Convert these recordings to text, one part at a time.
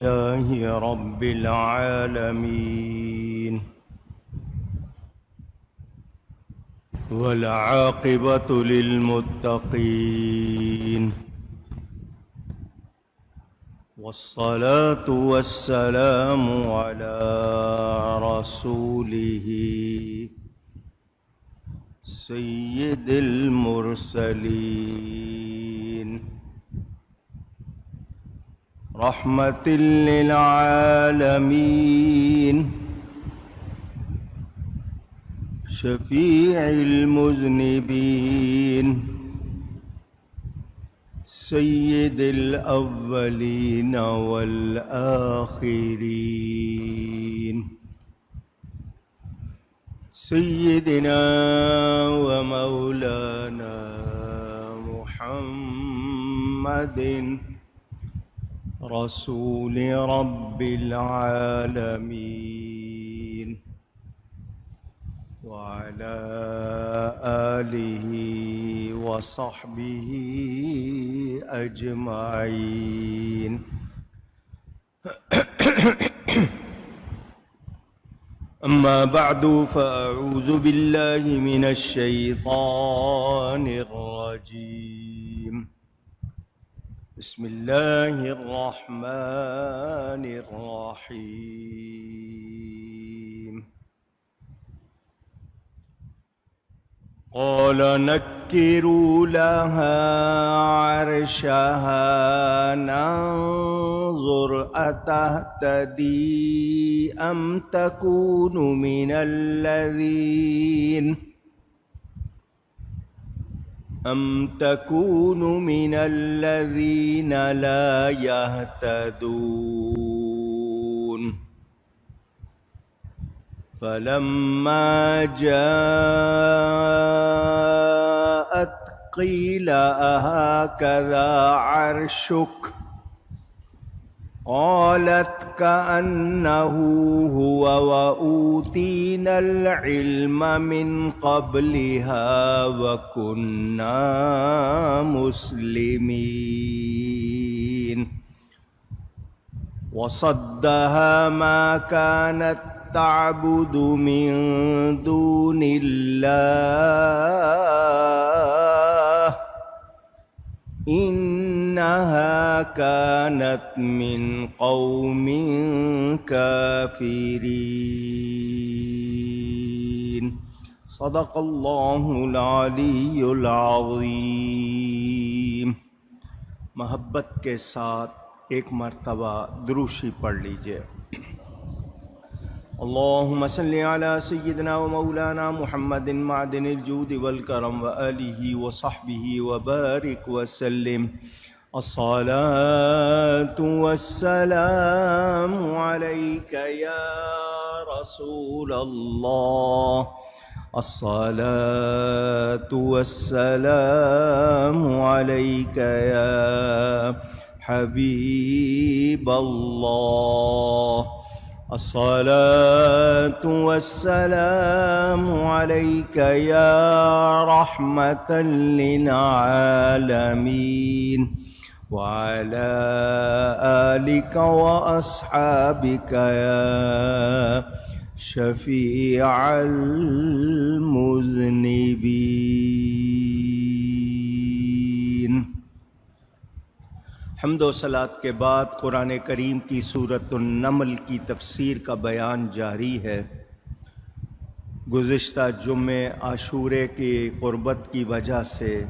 لله رب العالمين والعاقبة للمتقين والصلاة والسلام على رسوله سيد المرسلين رحمة للعالمين شفيع المذنبين سيد الأولين والآخرين سيدنا ومولانا محمد رسول رب العالمين وعلى آله وصحبه أجمعين أما بعد فأعوذ بالله من الشيطان الرجيم بسم الله الرحمن الرحيم قال نكروا لها عرشها ننظر أتهتدي أم تكون من الذين لا يهتدون فلما جاءت قيل أهكذا عرشك قالت كأنه هو وأوتينا العلم من قبلها وكنا مسلمين وصدها ما كانت تعبد من دون الله إنها كانت من قوم كافرين صدق الله العلی العظیم۔ محبت کے ساتھ ایک مرتبہ دروشی پڑھ لیجئے۔ اللہم صلی علی سیدنا و مولانا محمد معدن الجود والکرم وآلہ وصحبہ وبارک وسلم۔ الصلاة والسلام علیک یا رسول اللہ، الصلاة والسلام علیک یا حبیب اللہ، الصلاة والسلام عليك يا رحمة للعالمين وعلى آلك وأصحابك يا شفيع المذنبين۔ حمد و صلات کے بعد قرآن کریم کی سورۃ النمل کی تفسیر کا بیان جاری ہے۔ گزشتہ جمعے عاشورے کی قربت کی وجہ سے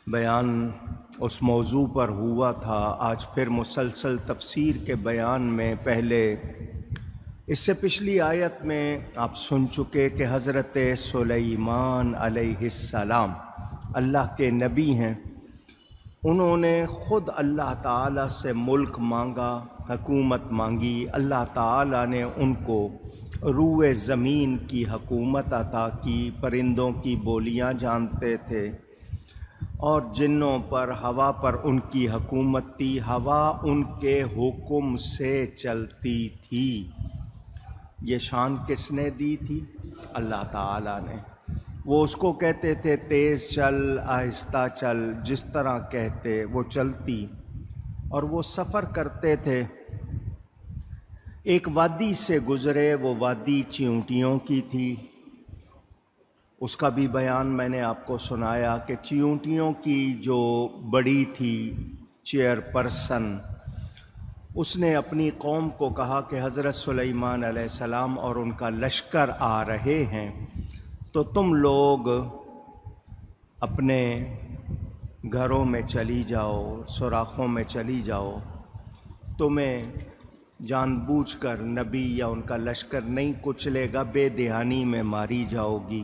بیان اس موضوع پر ہوا تھا۔ آج پھر مسلسل تفسیر کے بیان میں پہلے اس سے پچھلی آیت میں آپ سن چکے کہ حضرت سلیمان علیہ السلام اللہ کے نبی ہیں۔ انہوں نے خود اللہ تعالیٰ سے ملک مانگا، حکومت مانگی۔ اللہ تعالیٰ نے ان کو روئے زمین کی حکومت عطا کی، پرندوں کی بولیاں جانتے تھے، اور جنوں پر، ہوا پر ان کی حکومت تھی۔ ہوا ان کے حکم سے چلتی تھی۔ یہ شان کس نے دی تھی؟ اللہ تعالیٰ نے۔ وہ اس کو کہتے تھے تیز چل، آہستہ چل، جس طرح کہتے وہ چلتی۔ اور وہ سفر کرتے تھے، ایک وادی سے گزرے، وہ وادی چیونٹیوں کی تھی۔ اس کا بھی بیان میں نے آپ کو سنایا کہ چیونٹیوں کی جو بڑی تھی چیئر پرسن، اس نے اپنی قوم کو کہا کہ حضرت سلیمان علیہ السلام اور ان کا لشکر آ رہے ہیں، تو تم لوگ اپنے گھروں میں چلی جاؤ، سوراخوں میں چلی جاؤ، تمہیں جان بوجھ کر نبی یا ان کا لشکر نہیں کچلے گا، بے دہانی میں ماری جاؤ گی۔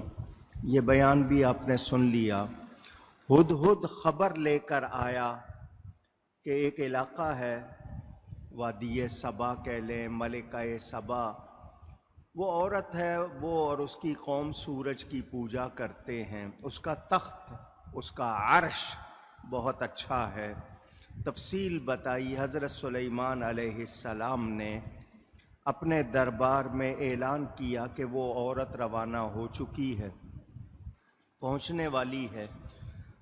یہ بیان بھی آپ نے سن لیا۔ ہدہد خبر لے کر آیا کہ ایک علاقہ ہے، وادی سبا کہہ لیں، ملکہ سبا، وہ عورت ہے، وہ اور اس کی قوم سورج کی پوجا کرتے ہیں، اس کا تخت، اس کا عرش بہت اچھا ہے۔ تفصیل بتائی حضرت سلیمان علیہ السلام نے، اپنے دربار میں اعلان کیا کہ وہ عورت روانہ ہو چکی ہے، پہنچنے والی ہے،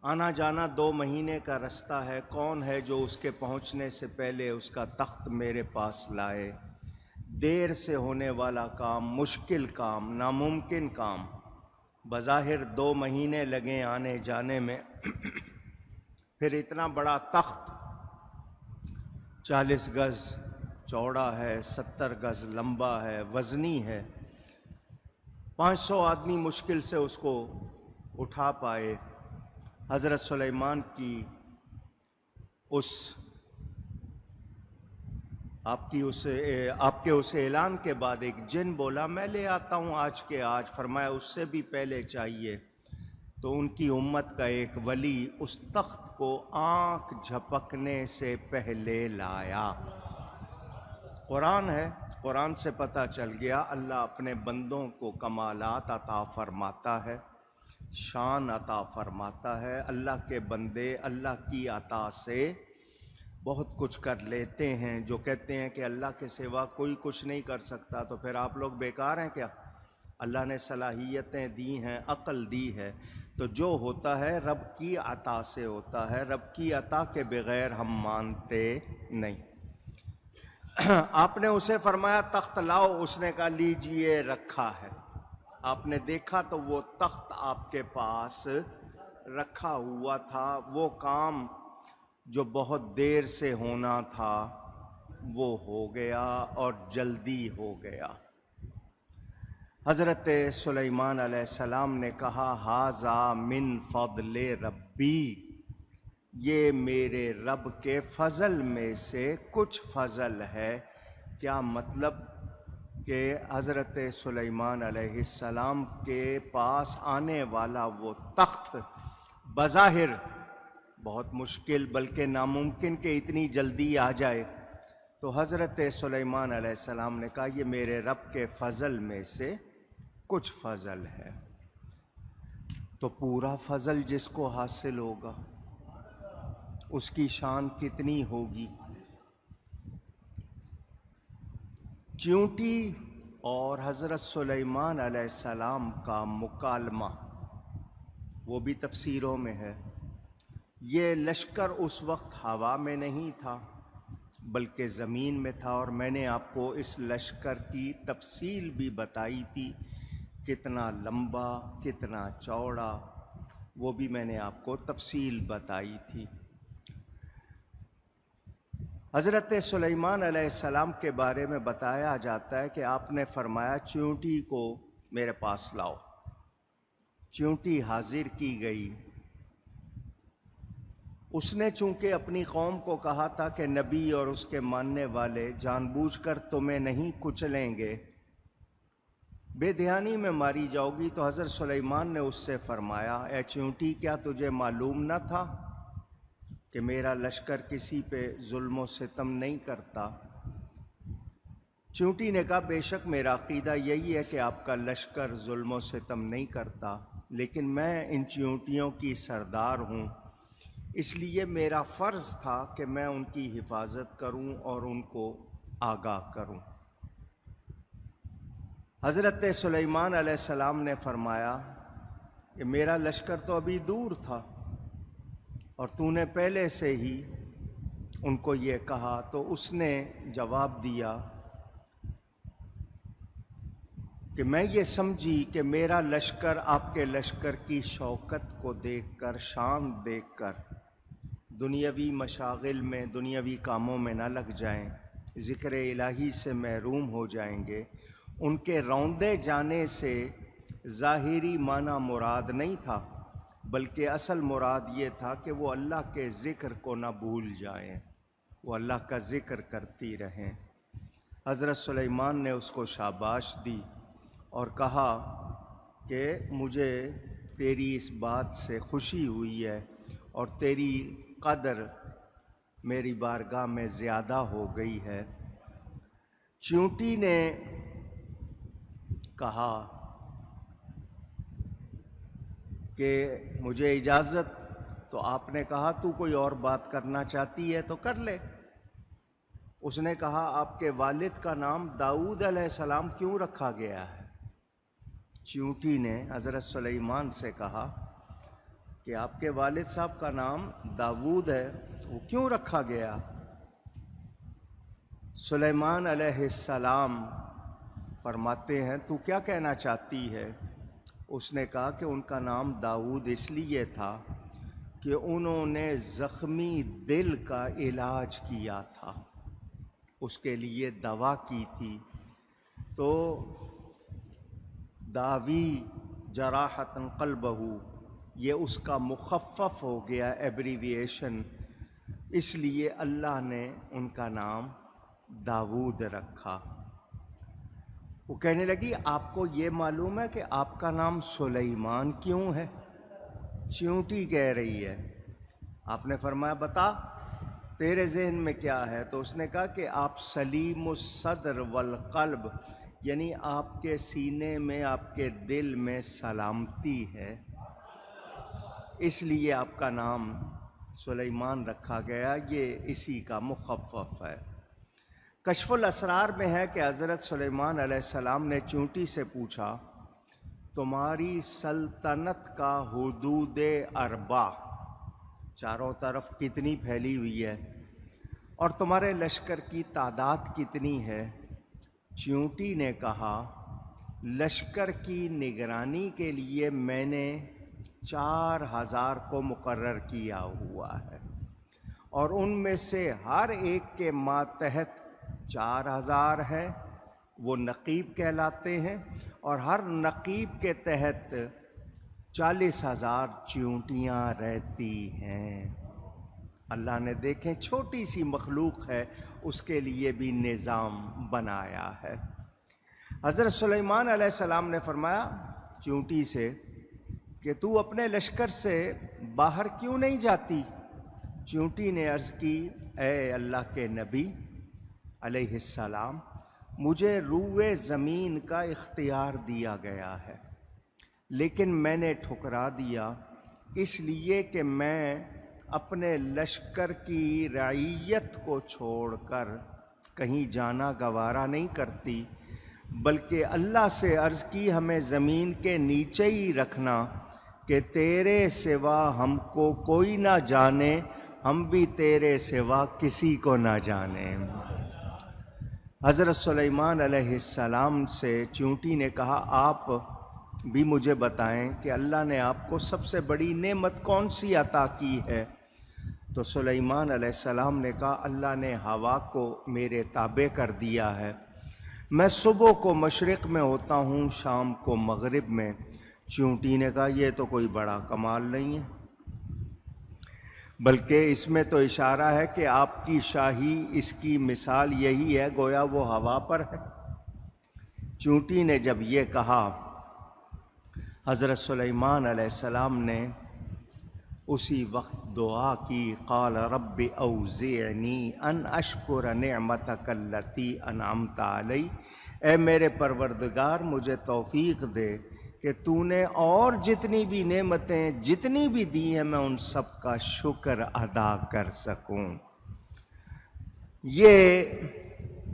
آنا جانا 2 مہینے کا رستہ ہے، کون ہے جو اس کے پہنچنے سے پہلے اس کا تخت میرے پاس لائے؟ دیر سے ہونے والا کام، مشکل کام، ناممکن کام، بظاہر 2 مہینے لگے آنے جانے میں، پھر اتنا بڑا تخت 40 گز چوڑا ہے، 70 گز لمبا ہے، وزنی ہے، 500 آدمی مشکل سے اس کو اٹھا پائے۔ حضرت سلیمان کی آپ کے اس اعلان کے بعد ایک جن بولا میں لے آتا ہوں آج کے آج، فرمایا اس سے بھی پہلے چاہیے، تو ان کی امت کا ایک ولی اس تخت کو آنکھ جھپکنے سے پہلے لایا۔ قرآن ہے، قرآن سے پتہ چل گیا اللہ اپنے بندوں کو کمالات عطا فرماتا ہے، شان عطا فرماتا ہے۔ اللہ کے بندے اللہ کی عطا سے بہت کچھ کر لیتے ہیں۔ جو کہتے ہیں کہ اللہ کے سوا کوئی کچھ نہیں کر سکتا، تو پھر آپ لوگ بیکار ہیں کیا؟ اللہ نے صلاحیتیں دی ہیں، عقل دی ہے، تو جو ہوتا ہے رب کی عطا سے ہوتا ہے، رب کی عطا کے بغیر ہم مانتے نہیں۔ آپ نے اسے فرمایا تخت لاؤ، اس نے کہا لیجئے رکھا ہے۔ آپ نے دیکھا تو وہ تخت آپ کے پاس رکھا ہوا تھا، وہ کام جو بہت دیر سے ہونا تھا وہ ہو گیا، اور جلدی ہو گیا۔ حضرت سلیمان علیہ السلام نے کہا ھذا من فضل ربی، یہ میرے رب کے فضل میں سے کچھ فضل ہے۔ کیا مطلب؟ کہ حضرت سلیمان علیہ السلام کے پاس آنے والا وہ تخت بظاہر بہت مشکل بلکہ ناممکن کہ اتنی جلدی آ جائے، تو حضرت سلیمان علیہ السلام نے کہا یہ میرے رب کے فضل میں سے کچھ فضل ہے۔ تو پورا فضل جس کو حاصل ہوگا اس کی شان کتنی ہوگی؟ چیونٹی اور حضرت سلیمان علیہ السلام کا مکالمہ وہ بھی تفسیروں میں ہے۔ یہ لشکر اس وقت ہوا میں نہیں تھا بلکہ زمین میں تھا، اور میں نے آپ کو اس لشکر کی تفصیل بھی بتائی تھی، کتنا لمبا کتنا چوڑا، وہ بھی میں نے آپ کو تفصیل بتائی تھی۔ حضرت سلیمان علیہ السلام کے بارے میں بتایا جاتا ہے کہ آپ نے فرمایا چیونٹی کو میرے پاس لاؤ۔ چیونٹی حاضر کی گئی۔ اس نے چونکہ اپنی قوم کو کہا تھا کہ نبی اور اس کے ماننے والے جان بوجھ کر تمہیں نہیں کچلیں گے، بے دھیانی میں ماری جاؤ گی، تو حضرت سلیمان نے اس سے فرمایا اے چیونٹی کیا تجھے معلوم نہ تھا کہ میرا لشکر کسی پہ ظلم و ستم نہیں کرتا؟ چیونٹی نے کہا بے شک میرا عقیدہ یہی ہے کہ آپ کا لشکر ظلم و ستم نہیں کرتا، لیکن میں ان چیونٹیوں کی سردار ہوں، اس لیے میرا فرض تھا کہ میں ان کی حفاظت کروں اور ان کو آگاہ کروں۔ حضرت سلیمان علیہ السلام نے فرمایا کہ میرا لشکر تو ابھی دور تھا اور تو نے پہلے سے ہی ان کو یہ کہا تو اس نے جواب دیا کہ میں یہ سمجھی کہ میرا لشکر آپ کے لشکر کی شوکت کو دیکھ کر، شان دیکھ کر دنیاوی مشاغل میں، دنیاوی کاموں میں نہ لگ جائیں، ذکر الہی سے محروم ہو جائیں گے۔ ان کے روندے جانے سے ظاہری معنی مراد نہیں تھا، بلکہ اصل مراد یہ تھا کہ وہ اللہ کے ذکر کو نہ بھول جائیں، وہ اللہ کا ذکر کرتی رہیں۔ حضرت سلیمان نے اس کو شاباش دی اور کہا کہ مجھے تیری اس بات سے خوشی ہوئی ہے اور تیری قدر میری بارگاہ میں زیادہ ہو گئی ہے۔ چیونٹی نے کہا کہ مجھے اجازت، تو آپ نے کہا تو کوئی اور بات کرنا چاہتی ہے تو کر لے۔ اس نے کہا آپ کے والد کا نام داؤد علیہ السلام کیوں رکھا گیا ہے؟ چیونٹی نے حضرت سلیمان سے کہا کہ آپ کے والد صاحب کا نام داؤد ہے، وہ کیوں رکھا گیا؟ سلیمان علیہ السلام فرماتے ہیں تو کیا کہنا چاہتی ہے؟ اس نے کہا کہ ان کا نام داؤد اس لیے تھا کہ انہوں نے زخمی دل کا علاج کیا تھا، اس کے لیے دوا کی تھی، تو داوی جراحۃ قلبہ، یہ اس کا مخفف ہو گیا، ایبریویشن، اس لیے اللہ نے ان کا نام داؤد رکھا۔ وہ کہنے لگی آپ کو یہ معلوم ہے کہ آپ کا نام سلیمان کیوں ہے؟ چیونٹی کہہ رہی ہے۔ آپ نے فرمایا بتا تیرے ذہن میں کیا ہے؟ تو اس نے کہا کہ آپ سلیم الصدر والقلب، یعنی آپ کے سینے میں، آپ کے دل میں سلامتی ہے، اس لیے آپ کا نام سلیمان رکھا گیا، یہ اسی کا مخفف ہے۔ کشف الاسرار میں ہے کہ حضرت سلیمان علیہ السلام نے چیونٹی سے پوچھا تمہاری سلطنت کا حدود اربع، چاروں طرف کتنی پھیلی ہوئی ہے، اور تمہارے لشکر کی تعداد کتنی ہے؟ چیونٹی نے کہا لشکر کی نگرانی کے لیے میں نے 4000 کو مقرر کیا ہوا ہے، اور ان میں سے ہر ایک کے ماتحت 4000 ہے، وہ نقیب کہلاتے ہیں، اور ہر نقیب کے تحت 40000 چیونٹیاں رہتی ہیں۔ اللہ نے دیکھیں چھوٹی سی مخلوق ہے، اس کے لیے بھی نظام بنایا ہے۔ حضرت سلیمان علیہ السلام نے فرمایا چیونٹی سے کہ تو اپنے لشکر سے باہر کیوں نہیں جاتی؟ چیونٹی نے عرض کی اے اللہ کے نبی علیہ السلام، مجھے روئے زمین کا اختیار دیا گیا ہے، لیکن میں نے ٹھکرا دیا، اس لیے کہ میں اپنے لشکر کی رعیت کو چھوڑ کر کہیں جانا گوارا نہیں کرتی، بلکہ اللہ سے عرض کی ہمیں زمین کے نیچے ہی رکھنا کہ تیرے سوا ہم کو کوئی نہ جانے، ہم بھی تیرے سوا کسی کو نہ جانیں۔ حضرت سلیمان علیہ السلام سے چیونٹی نے کہا آپ بھی مجھے بتائیں کہ اللہ نے آپ کو سب سے بڑی نعمت کون سی عطا کی ہے؟ تو سلیمان علیہ السلام نے کہا اللہ نے ہوا کو میرے تابع کر دیا ہے، میں صبح کو مشرق میں ہوتا ہوں، شام کو مغرب میں۔ چیونٹی نے کہا یہ تو کوئی بڑا کمال نہیں ہے، بلکہ اس میں تو اشارہ ہے کہ آپ کی شاہی، اس کی مثال یہی ہے، گویا وہ ہوا پر ہے۔ چیونٹی نے جب یہ کہا، حضرت سلیمان علیہ السلام نے اسی وقت دعا کی، قال رب اوزعنی ان اشکر نعمتک التی انعمت علی، اے میرے پروردگار مجھے توفیق دے کہ تو نے اور جتنی بھی نعمتیں جتنی بھی دی ہیں میں ان سب کا شکر ادا کر سکوں۔ یہ